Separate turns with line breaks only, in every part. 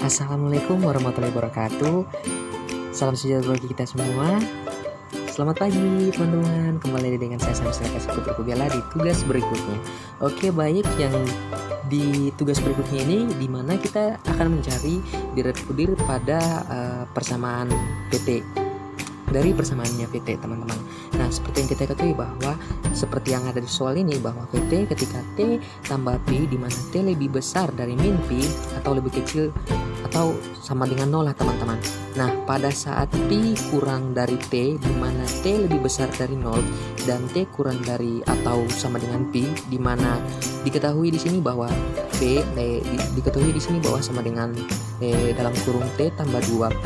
Assalamualaikum warahmatullahi wabarakatuh. Salam sejahtera bagi kita semua. Selamat pagi teman-teman. Kembali dengan saya Samsul Kasih Putra Kubiala di tugas berikutnya. Oke, baik, yang di tugas berikutnya ini dimana kita akan mencari direct-to-dir pada persamaan PT. Dari persamaannya PT, teman-teman. Nah, seperti yang kita ketahui bahwa seperti yang ada di soal ini, bahwa PT ketika T tambah P di mana T lebih besar dari min P atau lebih kecil atau sama dengan 0 lah, teman-teman. Nah, pada saat P kurang dari T di mana T lebih besar dari 0 dan T kurang dari atau sama dengan P di mana diketahui di sini bahwa diketahui di sini bahwa sama dengan dalam kurung T tambah 2P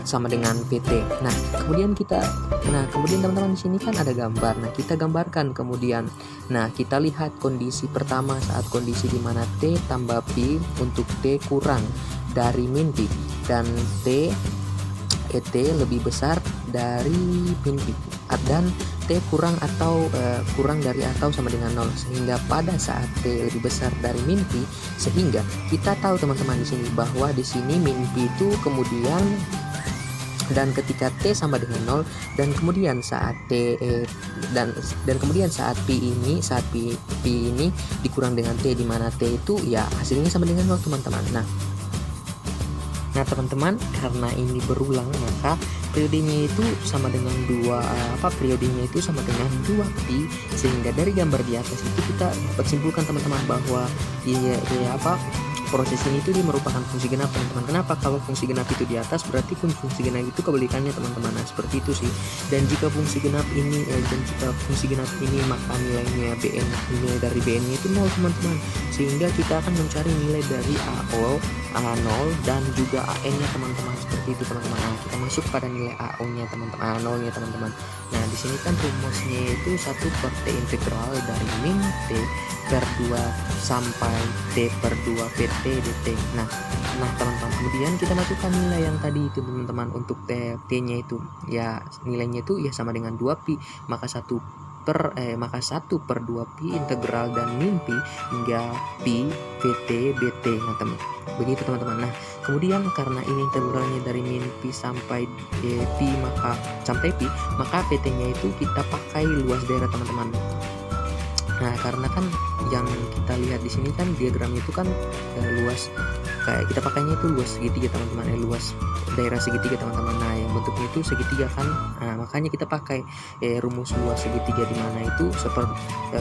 sama dengan PT. Nah, kemudian teman-teman di sini kan ada gambar. Nah, kita gambarkan kemudian. Nah, kita lihat kondisi pertama saat kondisi di mana T tambah P untuk T kurang dari min P dan T lebih besar dari min P dan T kurang dari atau sama dengan 0, sehingga pada saat T lebih besar dari min P, sehingga kita tahu teman-teman di sini bahwa di sini min P itu kemudian dan ketika T sama dengan 0 dan kemudian saat dan kemudian saat P ini dikurang dengan T di mana T itu ya hasilnya sama dengan 0, teman-teman. Nah teman-teman, karena ini berulang maka periodenya itu sama dengan 2Pi, sehingga dari gambar di atas itu kita dapat simpulkan teman-teman bahwa proses ini itu dia merupakan fungsi genap, teman-teman. Kenapa? Kalau fungsi genap itu di atas berarti fungsi genap itu kebalikannya, teman-teman. Nah, seperti itu sih. Dan jika fungsi genap ini maka nilai dari Bn-nya itu 0, teman-teman. Sehingga kita akan mencari nilai dari A0 dan juga An-nya, teman-teman. Seperti itu, teman-teman. Nah, kita masuk pada nilai A0-nya, teman-teman. Nah, di sini kan rumusnya itu 1/T integral dari min T per 2 sampai T per 2 PT dt. Nah teman-teman, kemudian kita masukkan nilai yang tadi itu, teman-teman. Untuk T-nya itu ya nilainya itu ya sama dengan 2Pi, maka 1/2Pi integral dan min Pi hingga Pi PT bt. Nah, begitu teman-teman. Nah, kemudian karena ini integralnya dari min Pi sampai Pi maka PT-nya itu kita pakai luas daerah, teman-teman. Nah, karena kan yang kita lihat di sini kan diagramnya itu kan luas, kayak kita pakainya itu luas segitiga, teman-teman. Luas daerah segitiga, teman-teman. Nah, yang bentuknya itu segitiga kan. Nah, makanya kita pakai rumus luas segitiga di mana itu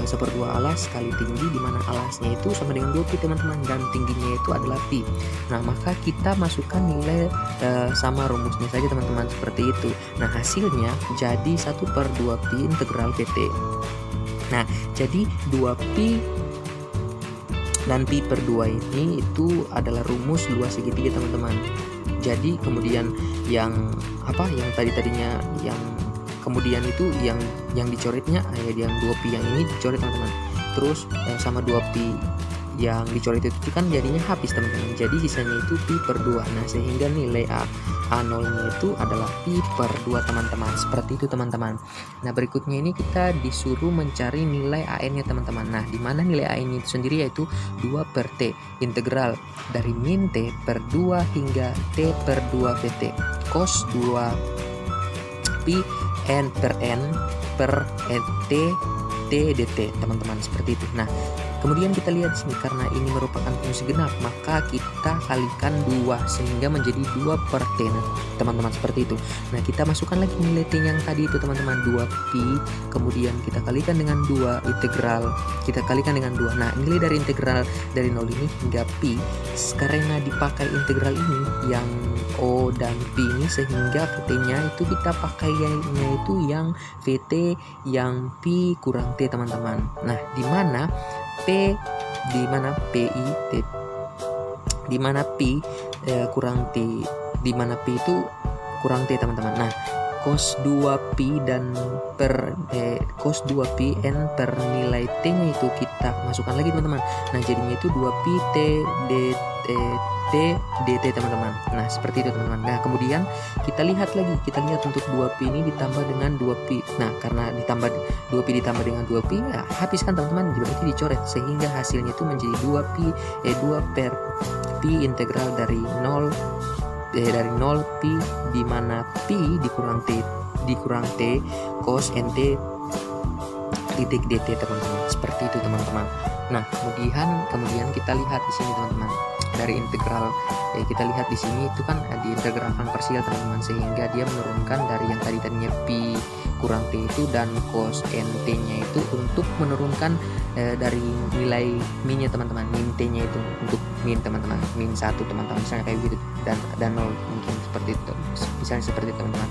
seperdua alas kali tinggi, di mana alasnya itu sama dengan 2Pi, teman-teman, dan tingginya itu adalah Pi. Nah, maka kita masukkan nilai sama rumusnya saja, teman-teman, seperti itu. Nah, hasilnya jadi 1/2Pi integral PT. Nah, jadi 2Pi dan Pi per 2 ini itu adalah rumus luas segitiga, teman-teman. Jadi kemudian yang tadinya yang kemudian itu yang dicoretnya yang 2Pi yang ini dicoret, teman-teman. Terus sama 2Pi yang dicoret itu kan jadinya habis, teman-teman. Jadi sisanya itu Pi per 2. Nah, sehingga nilai A0-nya itu adalah Pi per 2, teman-teman. Seperti itu, teman-teman. Nah, berikutnya ini kita disuruh mencari nilai AN-nya, teman-teman. Nah, di mana nilai AN itu sendiri yaitu 2/T integral dari min T per 2 hingga T per 2 PT cos 2 Pi N per T dt, teman-teman. Seperti itu. Nah, kemudian kita lihat sini, karena ini merupakan fungsi genap maka kita kalikan 2 sehingga menjadi 2/T, teman-teman. Seperti itu. Nah, kita masukkan lagi nilai T yang tadi itu, teman-teman, 2Pi, kemudian kita kalikan dengan 2 integral, kita kalikan dengan 2. Nah, nilai dari integral dari 0 ini hingga Pi, karena dipakai integral ini yang O dan Pi ini, sehingga VT-nya itu kita pakainya itu yang VT yang Pi kurang T, teman-teman. Nah, di mana Pi kurang T, di mana Pi itu kurang T, teman-teman. Nah, cos 2Pi cos 2Pi N per nilai T-nya itu kita masukkan lagi, teman-teman. Nah, jadinya itu 2Pi T dt teman-teman. Nah seperti itu teman-teman. Nah kemudian kita lihat untuk 2pi ini ditambah dengan 2pi. Nah karena 2pi ditambah dengan 2pi ya habiskan teman-teman, berarti dicoret sehingga hasilnya itu menjadi 2 per pi integral dari 0 pi, di mana pi dikurang t cos nt titik dt teman-teman. Seperti itu teman-teman. Nah kemudian kita lihat di sini teman-teman, dari integral kita lihat di sini itu kan diintegralkan parsial teman-teman, sehingga dia menurunkan dari yang tadinya pi kurang t itu dan cos nt nya itu untuk menurunkan dari nilai min nya teman-teman, min t nya itu untuk min teman-teman, min 1 teman-teman, misalnya kayak gitu, dan 0 mungkin seperti itu, misalnya seperti itu teman-teman.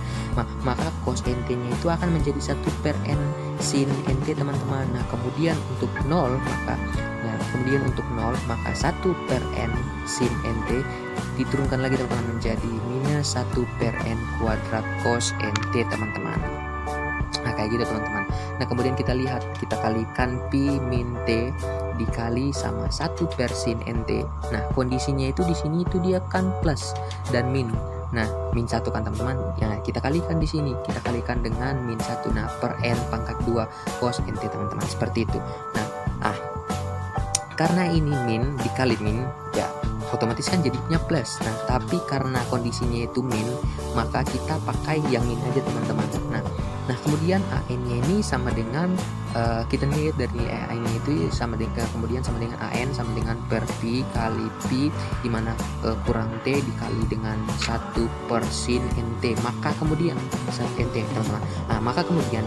Maka cos nt nya itu akan menjadi 1 per n sin nt teman-teman. Nah kemudian untuk 0 maka 1 per n sin nt diturunkan lagi teman-teman menjadi minus 1 per n kuadrat cos nt teman-teman. Nah kayak gitu teman-teman. Nah kemudian kita kalikan pi min t dikali sama 1 per sin nt. Nah kondisinya itu di sini itu dia kan plus dan min. Nah min 1 kan teman-teman, ya kita kalikan di sini, kita kalikan dengan min 1. Nah per n pangkat 2 cos nt teman-teman, seperti itu. Nah karena ini min dikali min ya otomatis kan jadinya plus. Nah tapi karena kondisinya itu min, maka kita pakai yang min aja teman-teman. Nah kemudian an nya ini sama dengan kita lihat dari an nya itu sama dengan an sama dengan per pi kali pi, dimana kurang t dikali dengan 1 per sin nt, maka kemudian nt teman-teman. Nah maka kemudian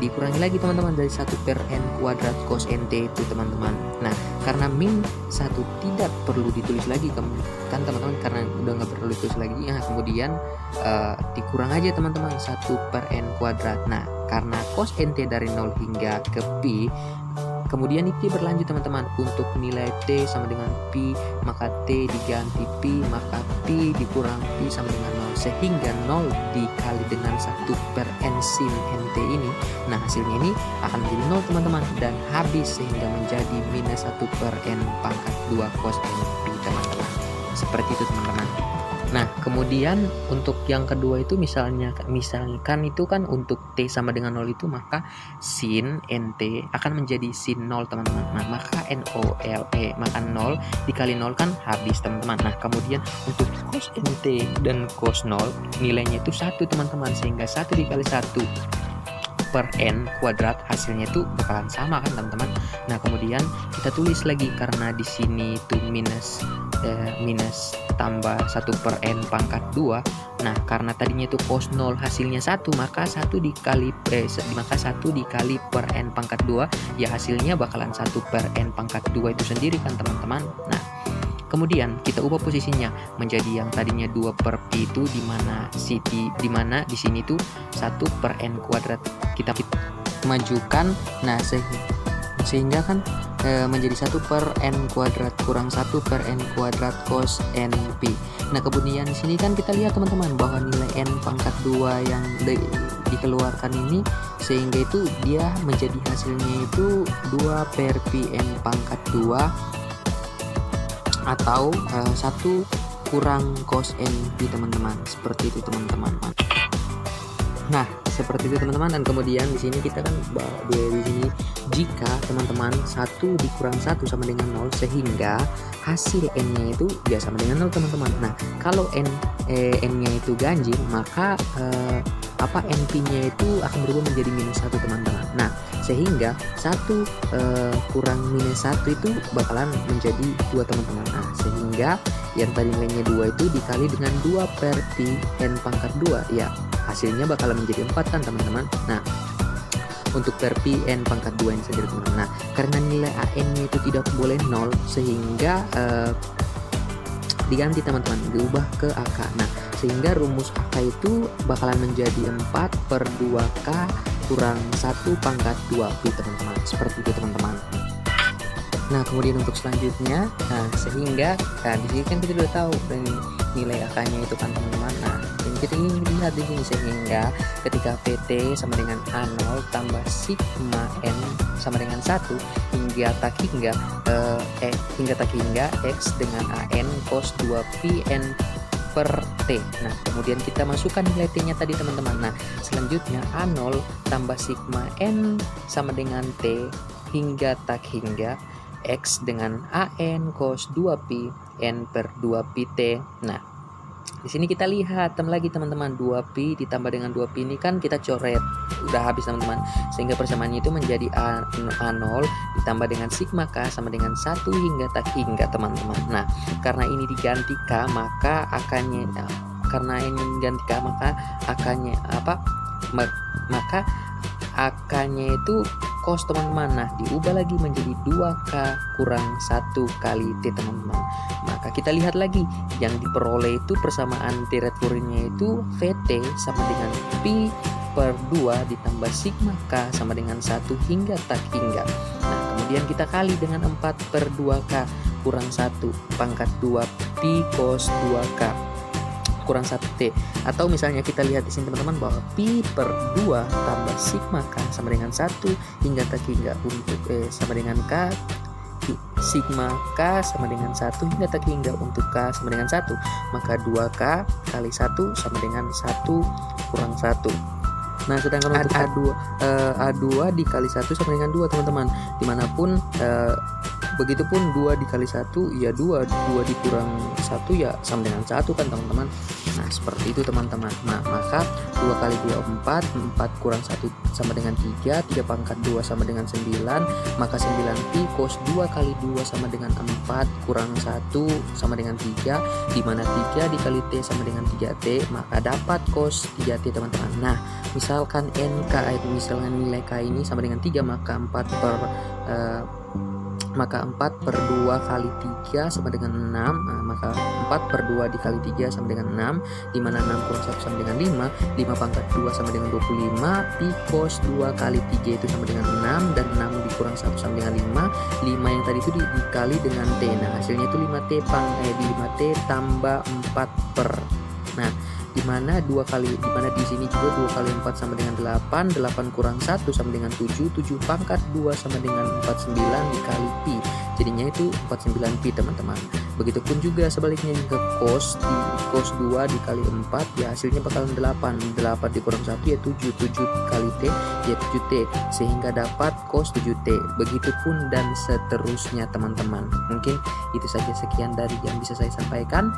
dikurangi lagi teman-teman dari 1 per n kuadrat cos nt itu teman-teman. Nah karena min 1 tidak perlu ditulis lagi kan teman-teman, karena udah nggak perlu ditulis lagi, ya kemudian dikurang aja teman-teman 1 per n kuadrat. Nah karena cos nt dari 0 hingga ke pi, kemudian ini berlanjut teman-teman, untuk nilai t sama dengan pi maka t diganti pi, maka pi dikurang pi sama dengan 0, sehingga 0 dikali dengan 1 per n sin nt ini. Nah hasilnya ini akan menjadi 0 teman-teman, dan habis sehingga menjadi minus 1 per n pangkat 2 cos n pi teman-teman. Seperti itu teman-teman. Nah kemudian untuk yang kedua itu misalkan itu kan untuk t sama dengan 0 itu, maka sin nt akan menjadi sin 0 teman-teman. Nah maka maka 0 dikali 0 kan habis teman-teman. Nah kemudian untuk cos nt dan cos 0 nilainya itu 1 teman-teman, sehingga 1 dikali 1 per n kuadrat hasilnya itu bakalan sama kan teman-teman. Nah kemudian kita tulis lagi, karena di sini itu minus tambah 1 per n pangkat 2. Nah karena tadinya itu cos 0 hasilnya 1, maka 1 dikali per n pangkat 2 ya hasilnya bakalan 1 per n pangkat 2 itu sendiri kan teman-teman. Nah kemudian kita ubah posisinya menjadi yang tadinya 2 per pi itu, dimana di sini tuh 1 per n kuadrat kita majukan. Nah sehingga kan menjadi 1 per n kuadrat kurang 1 per n kuadrat cos n pi. Nah kemudian di sini kan kita lihat teman-teman bahwa nilai n pangkat 2 yang dikeluarkan ini, sehingga itu dia menjadi hasilnya itu 2 per pi n pangkat 2 atau 1 kurang cos n pi teman-teman. Seperti itu teman-teman. Nah seperti itu teman-teman. Dan kemudian di sini kita kan di sini jika teman-teman 1 dikurang 1 sama dengan 0, sehingga hasil n-nya itu ya sama dengan 0 teman-teman. Nah kalau n-nya itu ganjil, maka NP-nya itu akan berubah menjadi minus 1 teman-teman. Nah sehingga 1 kurang minus 1 itu bakalan menjadi 2 teman-teman. Nah sehingga yang tadi nilainya 2 itu dikali dengan 2 per pi n pangkat 2, ya hasilnya bakalan menjadi 4 kan teman-teman. Nah untuk per pi n pangkat 2 ini saja teman-teman. Nah karena nilai an-nya itu tidak boleh 0, sehingga diganti teman-teman, diubah ke AK. Nah sehingga rumus AK itu bakalan menjadi 4 per 2K kurang 1 pangkat 2 pi teman-teman. Seperti itu teman-teman. Nah, kemudian untuk selanjutnya, sehingga di sini kan kita udah tahu dari nilai AK-nya itu kan teman-teman. Nah, ini kita ingin lihat di sini sehingga ketika VT sama dengan A0 tambah sigma N sama dengan 1 hingga tak hingga X dengan AN cos 2Pi N per T. Nah, kemudian kita masukkan nilai T-nya tadi teman-teman. Nah, selanjutnya A0 tambah sigma N sama dengan T hingga tak hingga X dengan AN cos 2Pi N per 2Pi T. Nah, di sini kita lihat lagi teman-teman, 2Pi ditambah dengan 2Pi ini kan kita coret. Udah habis teman-teman. Sehingga persamaannya itu menjadi A0 ditambah dengan sigma K sama dengan 1 hingga tak hingga teman-teman. Nah, karena ini diganti K, maka akannya maka akannya itu cos teman-teman. Nah, diubah lagi menjadi 2K kurang 1 kali T teman-teman. Maka kita lihat lagi yang diperoleh itu persamaan T returinnya itu VT sama dengan Pi per 2 ditambah sigma K sama dengan 1 hingga tak hingga. Nah, kemudian kita kali dengan 4 per 2K kurang 1 pangkat 2 Pi cos 2K kurang 1T. Atau misalnya kita lihat di sini teman-teman bahwa Pi per 2 tambah sigma K sama dengan 1 hingga tak hingga untuk sama dengan K sigma K sama dengan 1 hingga tak hingga untuk K sama dengan 1. Maka 2K kali 1 sama dengan 1 kurang 1. Nah, sedangkan untuk A2 dikali 1 sama dengan 2 teman-teman. Dimanapun begitupun 2 dikali 1 ya 2 dikurang 1 ya sama dengan 1 kan teman-teman. Nah, seperti itu teman-teman. Nah, maka 2 kali 2 4 kurang 1 sama dengan 3 pangkat 2 sama dengan 9, maka 9Pi cos 2 kali 2 sama dengan 4 kurang 1 sama dengan 3, di mana 3 dikali T sama dengan 3T, maka dapat cos 3T teman-teman. Nah, misalkan nilai K ini sama dengan 3, maka 4 per 2 kali 3 sama dengan 6. Nah, maka 4 per 2 dikali 3 sama dengan 6, dimana 6 kurang 1 sama dengan 5 pangkat 2 sama dengan 25, Pi cos 2 kali 3 itu sama dengan 6, dan 6 dikurang 1 sama dengan 5 yang tadi itu dikali dengan T. Nah, hasilnya itu 5T tambah 4 per. Nah, dimana di sini juga 2 kali 4 sama dengan 8 kurang 1 sama dengan 7 pangkat 2 sama dengan 49 dikali Pi, jadinya itu 49 Pi teman-teman. Begitupun juga sebaliknya ke cos 2 dikali 4 ya hasilnya bakalan 8 dikurang 1 ya 7 kali T ya 7T, sehingga dapat cos 7T. Begitupun dan seterusnya teman-teman. Mungkin itu saja, sekian dari yang bisa saya sampaikan.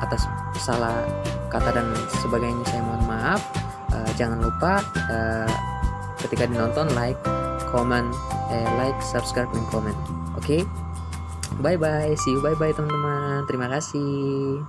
Atas salah kata dan sebagainya saya mohon maaf. Jangan lupa ketika dinonton like, subscribe, dan komen. Oke? Bye bye, see you, bye bye teman-teman. Terima kasih.